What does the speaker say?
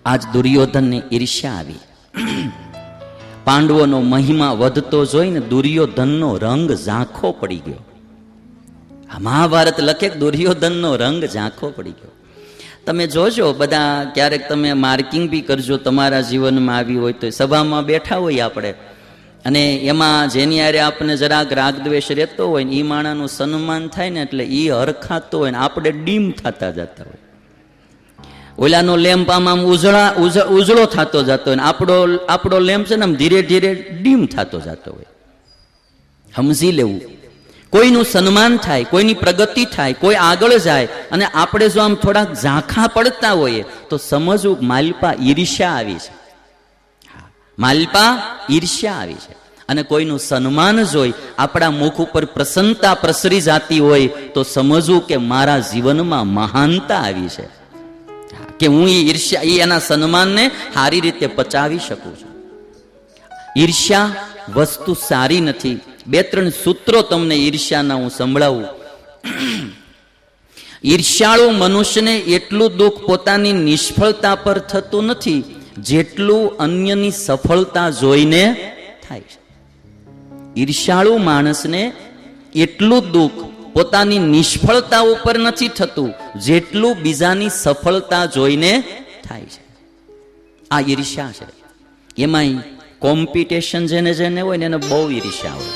આજ દુર્યોધનની ઈર્ષ્યા આવી. પાંડવોનો મહિમા વધતો જોઈને દુર્યોધનનો રંગ ઝાંખો પડી ગયો. આ મહાભારત લખે દુર્યોધનનો રંગ ઝાંખો પડી ગયો. તમે જોજો બધા, ક્યારેક તમે માર્કિંગ બી કરજો, તમારા જીવનમાં આવી હોય તો. સભામાં બેઠા હોય આપણે અને એમાં જેની આરે આપણે જરાક રાગ દ્વેષ રહેતો હોય ને એ માણાનું સન્માન થાય ને એટલે એ હરખાતો હોય ને આપણે ડીમ થતા જતા હોય. ઓલાનો લેમ્પ આમ ઉજળો થતો જતો હોય, આપણો લેમ્પ છે ને આમ ધીરે ધીરે ડીમ થતો જતો હોય. સમજી લેવું, કોઈનું સન્માન થાય, કોઈની પ્રગતિ થાય, કોઈ આગળ જાય અને આપણે જો આમ થોડાક ઝાંખા પડતા હોઈએ તો સમજવું માલપા ઈર્ષ્યા આવી છે. માલપા ઈર્ષ્યા આવી છે. અને કોઈનું સન્માન જોઈ આપણા મુખ ઉપર પ્રસન્નતા પ્રસરી જાતી હોય તો સમજવું કે મારા જીવનમાં મહાનતા આવી છે, કે હું ઈર્ષ્યા એના સન્માનને સારી રીતે પચાવી શકું છું. ઈર્ષ્યા વસ્તુ સારી નથી. બે ત્રણ સૂત્રો તમને ઈર્ષ્યાના હું સંભળાવું. ઈર્ષ્યાળુ મનુષ્યને એટલું દુઃખ પોતાની નિષ્ફળતા પર થતું નથી જેટલું અન્યની સફળતા જોઈને થાય છે. ઈર્ષ્યાળુ માણસને એટલું દુઃખ પોતાની નિષ્ફળતા ઉપર નથી થતું જેટલું બીજાની સફળતા જોઈને થાય છે. આ ઈર્ષ્યા છે. એમાંય કોમ્પિટિશન જેને જેને હોય ને એને બહુ ઈર્ષ્યા હોય.